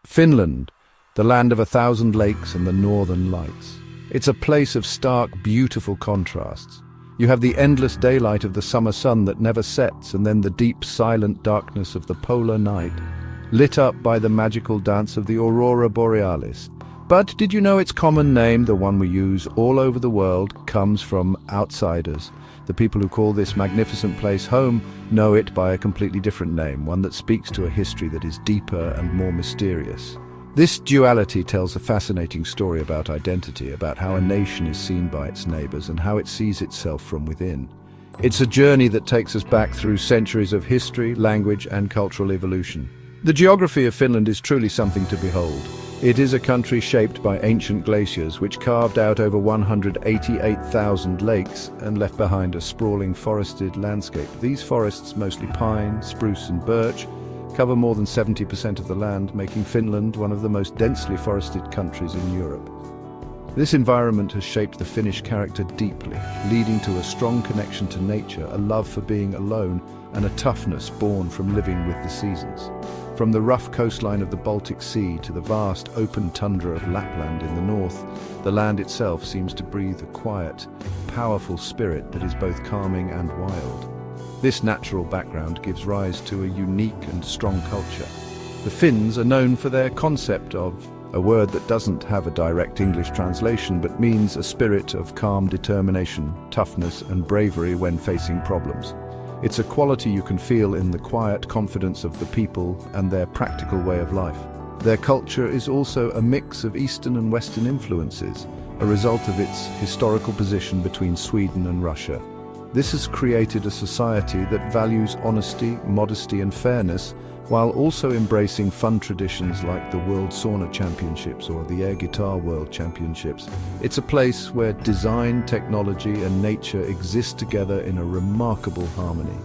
Finland, the land of 1,000 lakes and the northern lights. It's a place of stark, beautiful contrasts. You have the endless daylight of the summer sun that never sets, and then the deep, silent darkness of the polar night, lit up by the magical dance of the aurora borealis. But did you know its common name, the one we use all over the world, comes from outsiders? The people who call this magnificent place home know it by a completely different name, one that speaks to a history that is deeper and more mysterious. This duality tells a fascinating story about identity, about how a nation is seen by its neighbors and how it sees itself from within. It's a journey that takes us back through centuries of history, language, and cultural evolution. The geography of Finland is truly something to behold. It is a country shaped by ancient glaciers which carved out over 188,000 lakes and left behind a sprawling forested landscape. These forests, mostly pine, spruce and birch, cover more than 70% of the land, making Finland one of the most densely forested countries in Europe. This environment has shaped the Finnish character deeply, leading to a strong connection to nature, a love for being alone, and a toughness born from living with the seasons. From the rough coastline of the Baltic Sea to the vast open tundra of Lapland in the north, the land itself seems to breathe a quiet, powerful spirit that is both calming and wild. This natural background gives rise to a unique and strong culture. The Finns are known for their concept of a word that doesn't have a direct English translation but means a spirit of calm determination, toughness and bravery when facing problems. It's a quality you can feel in the quiet confidence of the people and their practical way of life. Their culture is also a mix of Eastern and Western influences, a result of its historical position between Sweden and Russia. This has created a society that values honesty, modesty and fairness, while also embracing fun traditions like the World Sauna Championships or the Air Guitar World Championships. It's a place where design, technology and nature exist together in a remarkable harmony.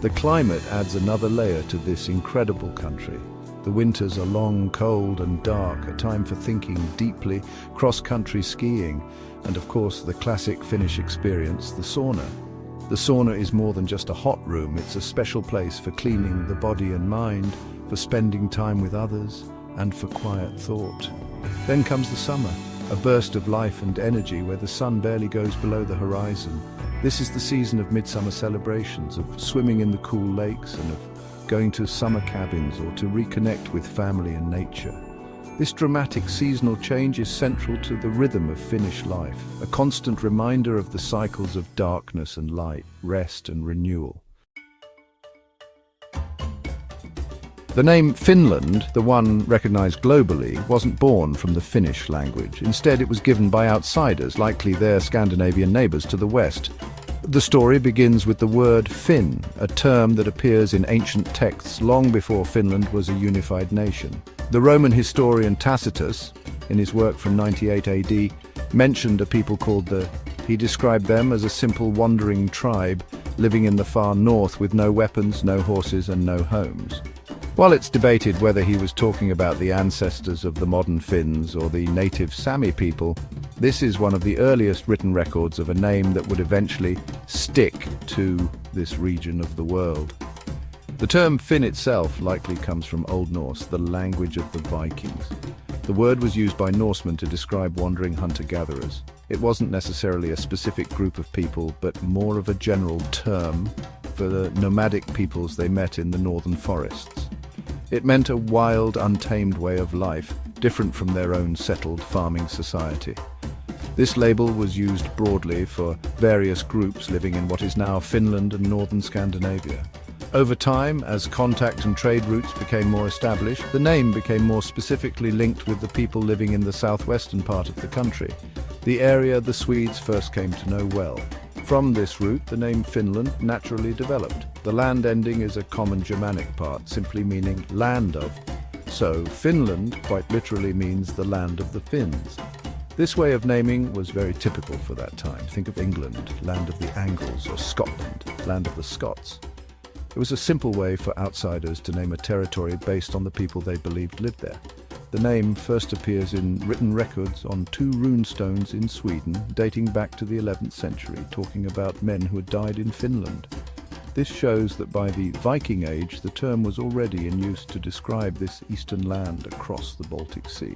The climate adds another layer to this incredible country. The winters are long, cold and dark, a time for thinking deeply, cross-country skiing, and of course the classic Finnish experience, the sauna. The sauna is more than just a hot room, it's a special place for cleaning the body and mind, for spending time with others, and for quiet thought. Then comes the summer, a burst of life and energy where the sun barely goes below the horizon. This is the season of midsummer celebrations, of swimming in the cool lakes and of going to summer cabins or to reconnect with family and nature. This dramatic seasonal change is central to the rhythm of Finnish life, a constant reminder of the cycles of darkness and light, rest and renewal. The name Finland, the one recognized globally, wasn't born from the Finnish language. Instead, it was given by outsiders, likely their Scandinavian neighbors to the west. The story begins with the word Finn, a term that appears in ancient texts long before Finland was a unified nation. The Roman historian Tacitus, in his work from 98 AD, mentioned a people called He described them as a simple wandering tribe living in the far north with no weapons, no horses and no homes. While it's debated whether he was talking about the ancestors of the modern Finns or the native Sami people, this is one of the earliest written records of a name that would eventually stick to this region of the world. The term Finn itself likely comes from Old Norse, the language of the Vikings. The word was used by Norsemen to describe wandering hunter-gatherers. It wasn't necessarily a specific group of people, but more of a general term for the nomadic peoples they met in the northern forests. It meant a wild, untamed way of life, different from their own settled farming society. This label was used broadly for various groups living in what is now Finland and northern Scandinavia. Over time, as contact and trade routes became more established, the name became more specifically linked with the people living in the southwestern part of the country, the area the Swedes first came to know well. From this route, the name Finland naturally developed. The land ending is a common Germanic part, simply meaning land of. So, Finland quite literally means the land of the Finns. This way of naming was very typical for that time. Think of England, land of the Angles, or Scotland, land of the Scots. It was a simple way for outsiders to name a territory based on the people they believed lived there. The name first appears in written records on 2 rune stones in Sweden, dating back to the 11th century, talking about men who had died in Finland. This shows that by the Viking Age, the term was already in use to describe this eastern land across the Baltic Sea.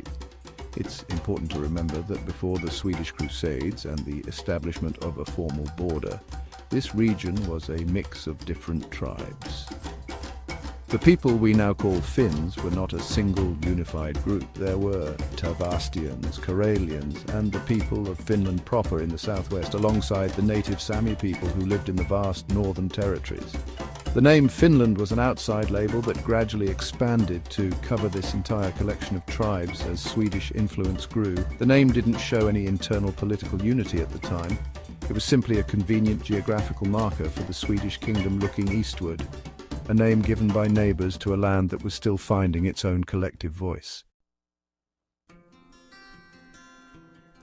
It's important to remember that before the Swedish Crusades and the establishment of a formal border, this region was a mix of different tribes. The people we now call Finns were not a single unified group. There were Tavastians, Karelians, and the people of Finland proper in the southwest, alongside the native Sami people who lived in the vast northern territories. The name Finland was an outside label that gradually expanded to cover this entire collection of tribes as Swedish influence grew. The name didn't show any internal political unity at the time. It was simply a convenient geographical marker for the Swedish kingdom looking eastward, a name given by neighbours to a land that was still finding its own collective voice.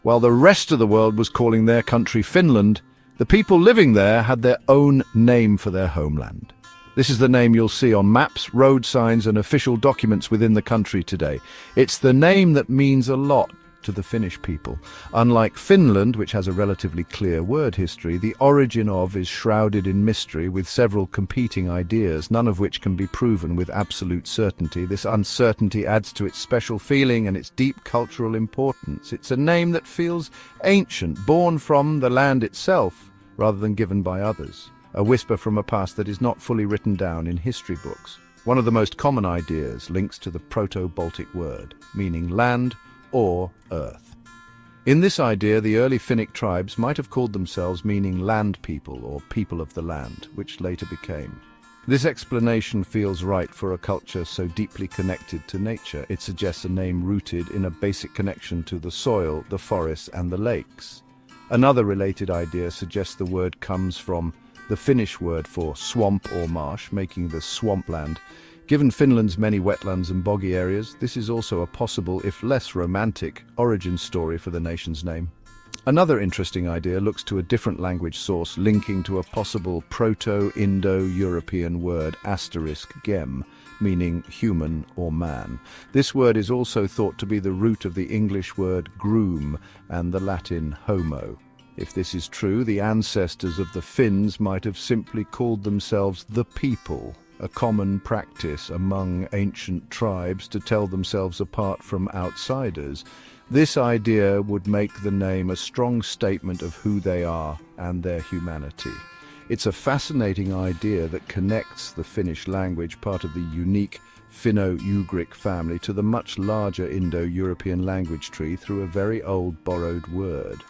While the rest of the world was calling their country Finland, the people living there had their own name for their homeland. This is the name you'll see on maps, road signs, and official documents within the country today. It's the name that means a lot to the Finnish people. Unlike Finland, which has a relatively clear word history, the origin of is shrouded in mystery with several competing ideas, none of which can be proven with absolute certainty. This uncertainty adds to its special feeling and its deep cultural importance. It's a name that feels ancient, born from the land itself rather than given by others. A whisper from a past that is not fully written down in history books. One of the most common ideas links to the Proto-Baltic word, meaning land or earth. In this idea, the early Finnic tribes might have called themselves meaning land people or people of the land, which later became. This explanation feels right for a culture so deeply connected to nature. It suggests a name rooted in a basic connection to the soil, the forests, and the lakes. Another related idea suggests the word comes from the Finnish word for swamp or marsh, making the swampland. Given Finland's many wetlands and boggy areas, this is also a possible, if less romantic, origin story for the nation's name. Another interesting idea looks to a different language source linking to a possible Proto-Indo-European word *gem, meaning human or man. This word is also thought to be the root of the English word groom and the Latin homo. If this is true, the ancestors of the Finns might have simply called themselves the people, a common practice among ancient tribes to tell themselves apart from outsiders. This idea would make the name a strong statement of who they are and their humanity. It's a fascinating idea that connects the Finnish language, part of the unique Finno-Ugric family, to the much larger Indo-European language tree through a very old borrowed word.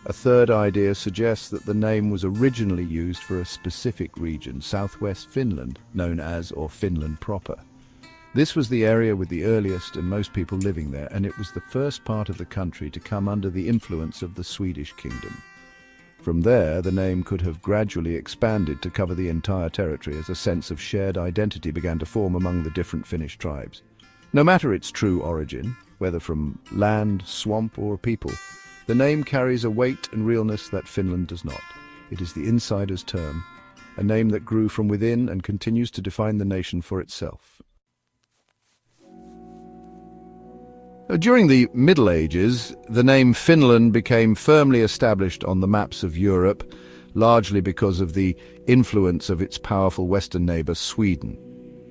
A third idea suggests that the name was originally used for a specific region, southwest Finland, known as, or Finland proper. This was the area with the earliest and most people living there, and it was the first part of the country to come under the influence of the Swedish kingdom. From there, the name could have gradually expanded to cover the entire territory as a sense of shared identity began to form among the different Finnish tribes. No matter its true origin, whether from land, swamp, or people, the name carries a weight and realness that Finland does not. It is the insider's term, a name that grew from within and continues to define the nation for itself. During the Middle Ages, the name Finland became firmly established on the maps of Europe, largely because of the influence of its powerful western neighbour Sweden.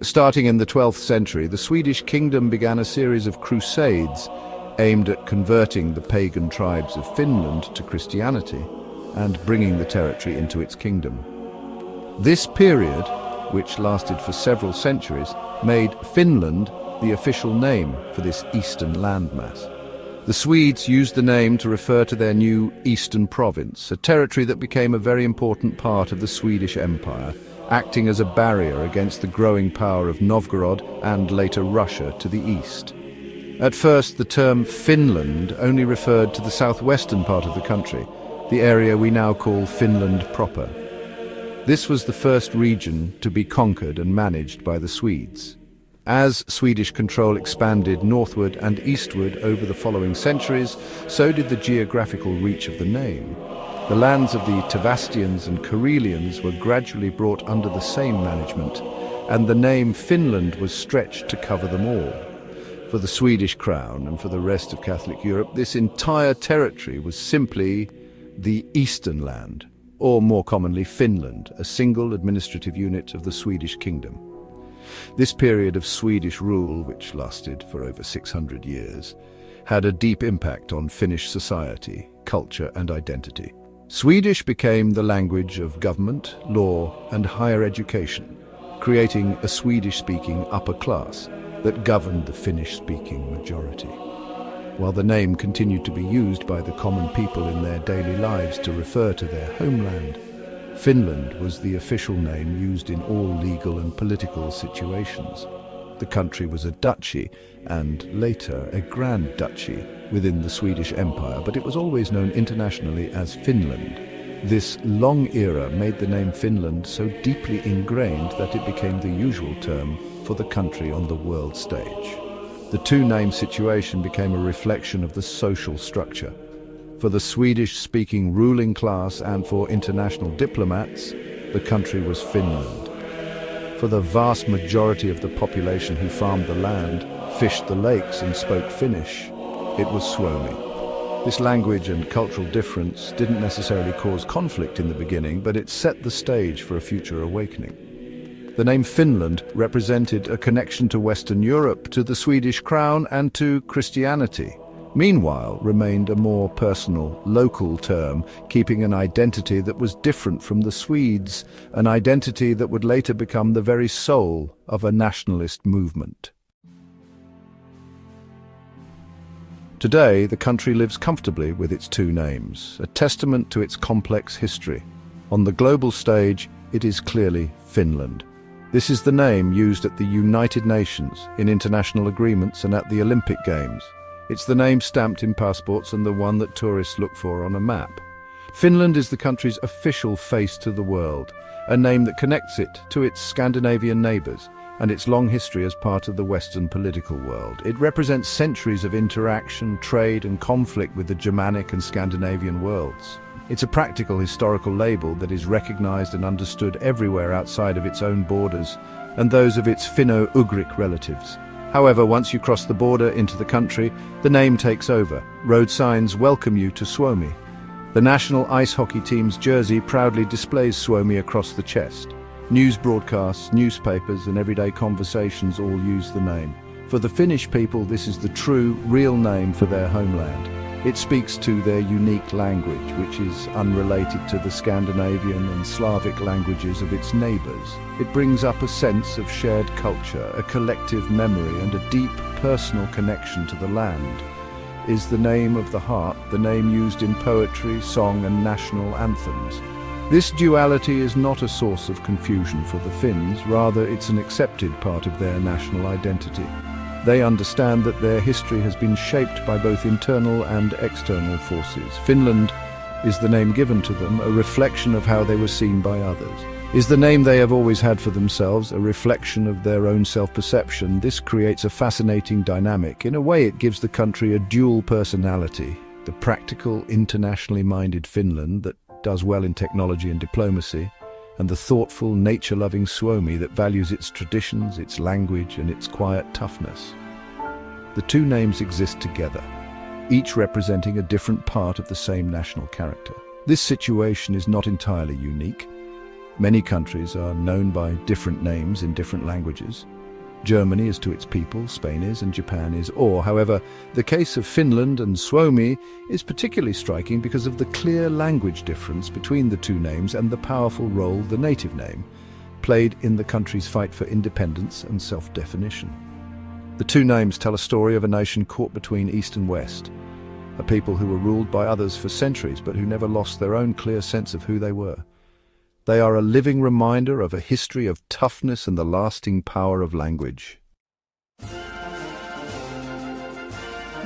Starting in the 12th century, the Swedish kingdom began a series of crusades aimed at converting the pagan tribes of Finland to Christianity and bringing the territory into its kingdom. This period, which lasted for several centuries, made Finland the official name for this eastern landmass. The Swedes used the name to refer to their new eastern province, a territory that became a very important part of the Swedish Empire, acting as a barrier against the growing power of Novgorod and later Russia to the east. At first, the term Finland only referred to the southwestern part of the country, the area we now call Finland proper. This was the first region to be conquered and managed by the Swedes. As Swedish control expanded northward and eastward over the following centuries, so did the geographical reach of the name. The lands of the Tavastians and Karelians were gradually brought under the same management, and the name Finland was stretched to cover them all. For the Swedish crown and for the rest of Catholic Europe, this entire territory was simply the Eastern Land, or more commonly Finland, a single administrative unit of the Swedish kingdom. This period of Swedish rule, which lasted for over 600 years, had a deep impact on Finnish society, culture and identity. Swedish became the language of government, law and higher education, creating a Swedish-speaking upper class that governed the Finnish-speaking majority. While the name continued to be used by the common people in their daily lives to refer to their homeland, Finland was the official name used in all legal and political situations. The country was a duchy and later a grand duchy within the Swedish Empire, but it was always known internationally as Finland. This long era made the name Finland so deeply ingrained that it became the usual term for the country on the world stage. The two-name situation became a reflection of the social structure. For the Swedish-speaking ruling class and for international diplomats, the country was Finland. For the vast majority of the population who farmed the land, fished the lakes and spoke Finnish, it was Suomi. This language and cultural difference didn't necessarily cause conflict in the beginning, but it set the stage for a future awakening. The name Finland represented a connection to Western Europe, to the Swedish crown and to Christianity. Meanwhile, remained a more personal, local term, keeping an identity that was different from the Swedes, an identity that would later become the very soul of a nationalist movement. Today, the country lives comfortably with its two names, a testament to its complex history. On the global stage, it is clearly Finland. This is the name used at the United Nations, in international agreements and at the Olympic Games. It's the name stamped in passports and the one that tourists look for on a map. Finland is the country's official face to the world, a name that connects it to its Scandinavian neighbours and its long history as part of the Western political world. It represents centuries of interaction, trade and conflict with the Germanic and Scandinavian worlds. It's a practical historical label that is recognized and understood everywhere outside of its own borders and those of its Finno-Ugric relatives. However, once you cross the border into the country, the name takes over. Road signs welcome you to Suomi. The national ice hockey team's jersey proudly displays Suomi across the chest. News broadcasts, newspapers and everyday conversations all use the name. For the Finnish people, this is the true, real name for their homeland. It speaks to their unique language, which is unrelated to the Scandinavian and Slavic languages of its neighbours. It brings up a sense of shared culture, a collective memory and a deep personal connection to the land. Is the name of the heart, the name used in poetry, song and national anthems. This duality is not a source of confusion for the Finns, rather it's an accepted part of their national identity. They understand that their history has been shaped by both internal and external forces. Finland is the name given to them, a reflection of how they were seen by others. Is the name they have always had for themselves, a reflection of their own self-perception. This creates a fascinating dynamic. In a way, it gives the country a dual personality. The practical, internationally minded Finland that does well in technology and diplomacy, and the thoughtful, nature-loving Suomi that values its traditions, its language, and its quiet toughness. The two names exist together, each representing a different part of the same national character. This situation is not entirely unique. Many countries are known by different names in different languages. Germany is to its people, Spain is, and Japan is or. However, the case of Finland and Suomi is particularly striking because of the clear language difference between the two names and the powerful role the native name played in the country's fight for independence and self-definition. The two names tell a story of a nation caught between East and West, a people who were ruled by others for centuries but who never lost their own clear sense of who they were. They are a living reminder of a history of toughness and the lasting power of language.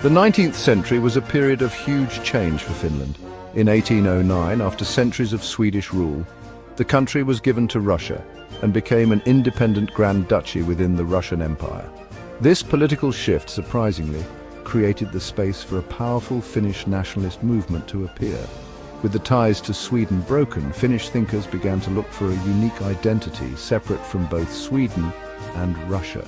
The 19th century was a period of huge change for Finland. In 1809, after centuries of Swedish rule, the country was given to Russia and became an independent Grand Duchy within the Russian Empire. This political shift, surprisingly, created the space for a powerful Finnish nationalist movement to appear. With the ties to Sweden broken, Finnish thinkers began to look for a unique identity separate from both Sweden and Russia.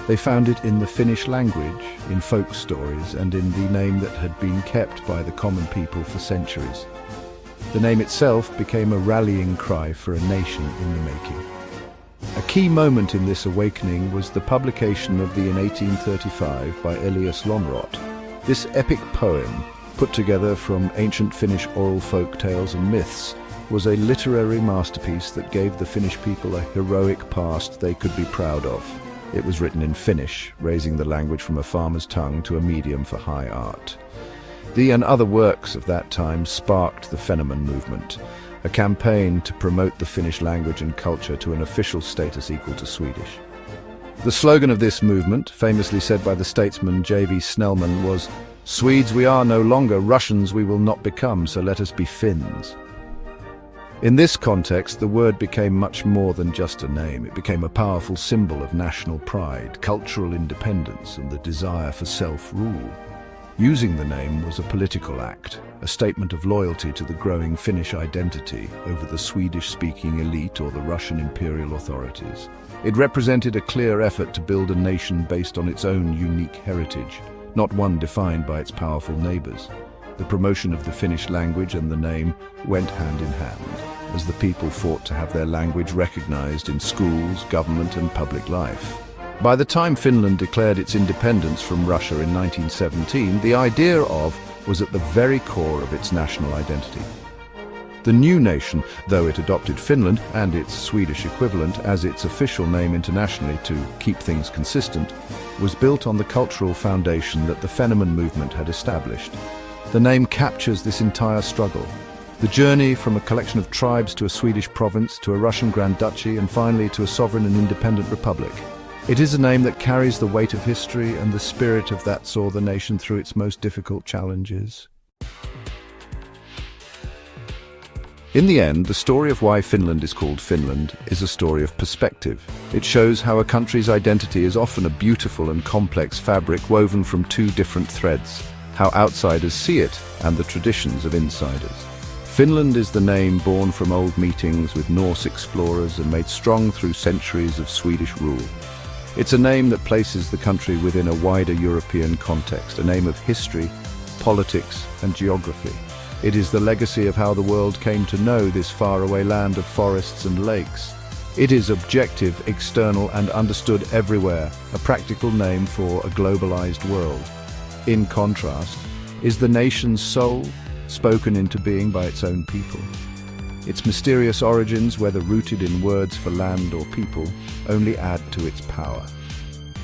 They found it in the Finnish language, in folk stories, and in the name that had been kept by the common people for centuries. The name itself became a rallying cry for a nation in the making. A key moment in this awakening was the publication of the in 1835 by Elias Lönnrot. This epic poem, put together from ancient Finnish oral folk tales and myths, was a literary masterpiece that gave the Finnish people a heroic past they could be proud of. It was written in Finnish, raising the language from a farmer's tongue to a medium for high art. The and other works of that time sparked the Fennoman movement, a campaign to promote the Finnish language and culture to an official status equal to Swedish. The slogan of this movement, famously said by the statesman J.V. Snellman, was, "Swedes we are no longer, Russians we will not become, so let us be Finns." In this context, the word became much more than just a name. It became a powerful symbol of national pride, cultural independence, and the desire for self-rule. Using the name was a political act, a statement of loyalty to the growing Finnish identity over the Swedish-speaking elite or the Russian imperial authorities. It represented a clear effort to build a nation based on its own unique heritage, not one defined by its powerful neighbors. The promotion of the Finnish language and the name went hand in hand, as the people fought to have their language recognized in schools, government, and public life. By the time Finland declared its independence from Russia in 1917, the idea of was at the very core of its national identity. The new nation, though it adopted Finland and its Swedish equivalent as its official name internationally to keep things consistent, was built on the cultural foundation that the Fennoman movement had established. The name captures this entire struggle. The journey from a collection of tribes to a Swedish province, to a Russian Grand Duchy, and finally to a sovereign and independent republic. It is a name that carries the weight of history and the spirit of that saw the nation through its most difficult challenges. In the end, the story of why Finland is called Finland is a story of perspective. It shows how a country's identity is often a beautiful and complex fabric woven from two different threads, how outsiders see it and the traditions of insiders. Finland is the name born from old meetings with Norse explorers and made strong through centuries of Swedish rule. It's a name that places the country within a wider European context, a name of history, politics, and geography. It is the legacy of how the world came to know this faraway land of forests and lakes. It is objective, external, and understood everywhere, a practical name for a globalized world. In contrast, is the nation's soul, spoken into being by its own people. Its mysterious origins, whether rooted in words for land or people, only add to its power.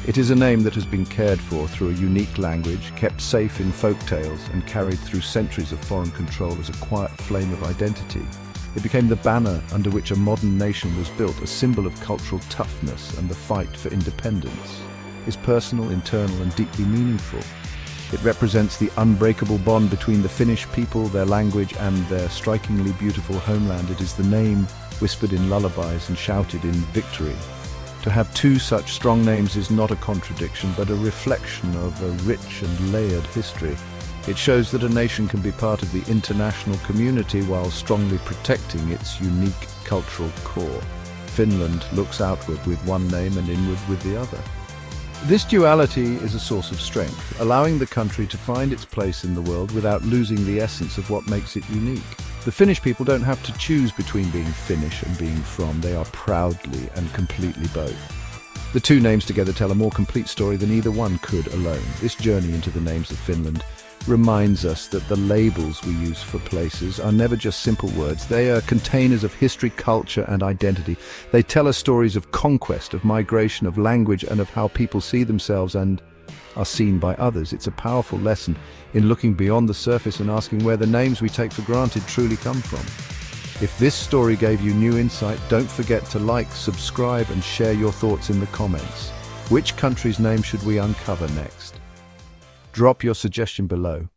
It is a name that has been cared for through a unique language, kept safe in folk tales, and carried through centuries of foreign control as a quiet flame of identity. It became the banner under which a modern nation was built, a symbol of cultural toughness and the fight for independence. It's personal, internal, and deeply meaningful. It represents the unbreakable bond between the Finnish people, their language, and their strikingly beautiful homeland. It is the name whispered in lullabies and shouted in victory. To have two such strong names is not a contradiction, but a reflection of a rich and layered history. It shows that a nation can be part of the international community while strongly protecting its unique cultural core. Finland looks outward with one name and inward with the other. This duality is a source of strength, allowing the country to find its place in the world without losing the essence of what makes it unique. The Finnish people don't have to choose between being Finnish and being from. They are proudly and completely both. The two names together tell a more complete story than either one could alone. This journey into the names of Finland reminds us that the labels we use for places are never just simple words. They are containers of history, culture, and identity. They tell us stories of conquest, of migration, of language, and of how people see themselves and are seen by others. It's a powerful lesson in looking beyond the surface and asking where the names we take for granted truly come from. If this story gave you new insight, don't forget to like, subscribe, and share your thoughts in the comments. Which country's name should we uncover next? Drop your suggestion below.